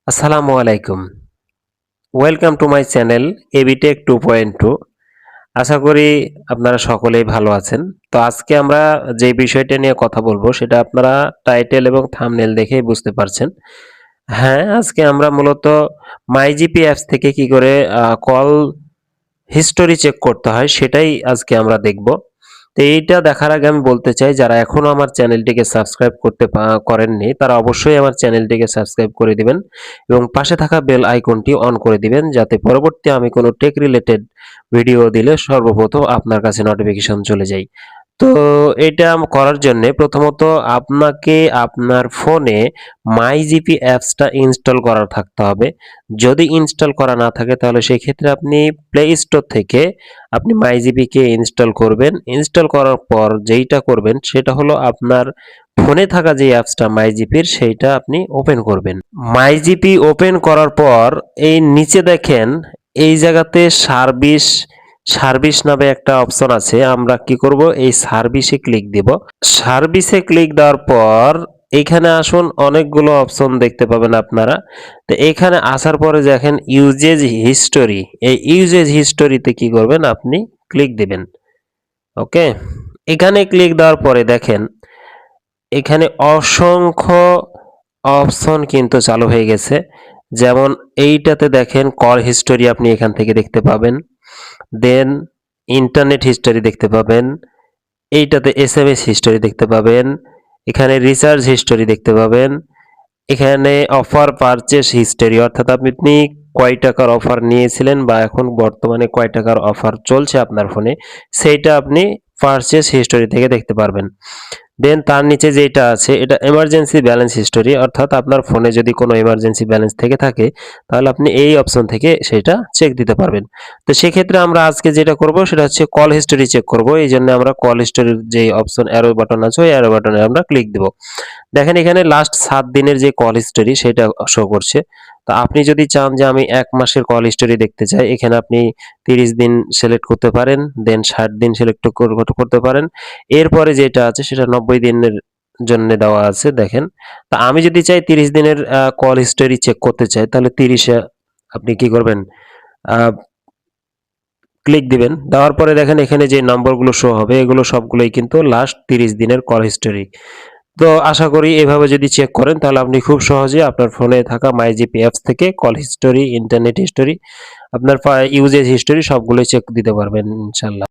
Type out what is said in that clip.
আসসালামু আলাইকুম। Welcome to my channel Abitech 2.2। আশা করি আপনারা সকলেই ভালো আছেন। তো আজকে আমরা যে বিষয়টা নিয়ে কথা বলবো সেটা আপনারা টাইটেল এবং থাম্বনেল দেখেই বুঝতে পারছেন। হ্যাঁ, আজকে আমরা মূলত মাইজিপি অ্যাপস থেকে কি করে কল হিস্টোরি চেক করতে হয় সেটাই আজকে আমরা দেখব। তো এইটা দেখার আগে আমি বলতে চাই যারা এখনো আমার চ্যানেলটিকে সাবস্ক্রাইব করেননি তারা অবশ্যই আমার চ্যানেলটিকে সাবস্ক্রাইব করে দিবেন এবং পাশে থাকা বেল আইকনটি অন করে দিবেন যাতে পরবর্তী আমি কোনো টেক রিলেটেড ভিডিও দিলে সর্বপ্রথম আপনার কাছে নোটিফিকেশন চলে যায়। তো এটা করার জন্য প্রথমত আপনাকে আপনার ফোনে মাইজিপি অ্যাপসটা ইনস্টল করা থাকতে হবে। যদি ইনস্টল করা না থাকে তাহলে সেই ক্ষেত্রে আপনি প্লে স্টোর থেকে আপনি মাইজিপিকে ইনস্টল করবেন। ইনস্টল করার পর যেইটা করবেন সেটা হলো আপনার ফোনে থাকা যে অ্যাপসটা মাইজিপির সেইটা আপনি ওপেন করবেন। মাইজিপি ওপেন করার পর এই নিচে দেখেন এই জায়গাতে সার্ভিস নামে একটা অপশন আছে। আমরা কি করব, এই সার্ভিসে ক্লিক দিব। সার্ভিসে ক্লিক দেওয়ার পর এখানে আসুন, অনেকগুলো অপশন দেখতে পাবেন আপনারা। তো এখানে আসার পরে দেখেন ইউজেজ হিস্টোরি, এই ইউজেজ হিস্টোরিতে কি করবেন, আপনি ক্লিক দিবেন। ওকে, এখানে ক্লিক দেওয়ার পরে দেখেন এখানে অসংখ্য অপশন কিন্তু চালু হয়ে গেছে। যেমন এইটাতে দেখেন কল হিস্টোরি আপনি এখান থেকে দেখতে পাবেন, দেন ইন্টারনেট হিস্টোরি দেখতে পাবেন, এইটাতে এসএমএস হিস্টোরি দেখতে পাবেন, এখানে রিচার্জ হিস্টোরি দেখতে পাবেন, এখানে অফার পারচেস হিস্টোরি অর্থাৎ আপনি কয় টাকার অফার নিয়েছিলেন বা এখন বর্তমানে কয় টাকার অফার চলছে আপনার ফোনে সেইটা আপনি পারচেস হিস্টোরি থেকে দেখতে পারবেন। দেন তার নিচে যেটা আছে এটা এমার্জেন্সি ব্যালেন্স হিস্টোরি, অর্থাৎ আপনার ফোনে যদি কোনো এমার্জেন্সি ব্যালেন্স থেকে থাকে তাহলে আপনি এই অপশন থেকে সেটা চেক দিতে পারবেন। তো সেক্ষেত্রে আমরা আজকে যেটা করব সেটা হচ্ছে কল হিস্টোরি চেক করব। এই জন্য আমরা কল হিস্টোরির যে অপশন অ্যারো বাটন আছে ওই অ্যারো বাটনে আমরা ক্লিক দেব। দেখেন এখানে লাস্ট 7 দিনের যে কল হিস্টোরি সেটা শো করছে। তো আপনি যদি চান যে আমি 1 মাসের কল হিস্টোরি দেখতে চাই, এখানে আপনি 30 দিন সিলেক্ট করতে পারেন, দেন 60 দিন সিলেক্ট করতে পারেন। এরপরে যেটা আছে সেটা 90 দিনের জন্য দেওয়া আছে দেখেন। তা আমি যদি চাই 30 দিনের কল হিস্টোরি চেক করতে চাই তাহলে 30 এ আপনি কি করবেন, ক্লিক দিবেন। দেওয়ার পরে দেখেন এখানে যে নম্বরগুলো শো হবে এগুলো সবগুলোই কিন্তু লাস্ট 30 দিনের কল হিস্টোরি। তো আশা করি এভাবে যদি চেক করেন তাহলে আপনি খুব সহজে আপনার ফোনে থাকা মাইজিপি অ্যাপস থেকে কল হিস্টোরি, ইন্টারনেট হিস্টোরি, আপনার ইউজেজ হিস্টোরি সবগুলোই চেক দিতে পারবেন ইনশাল্লাহ।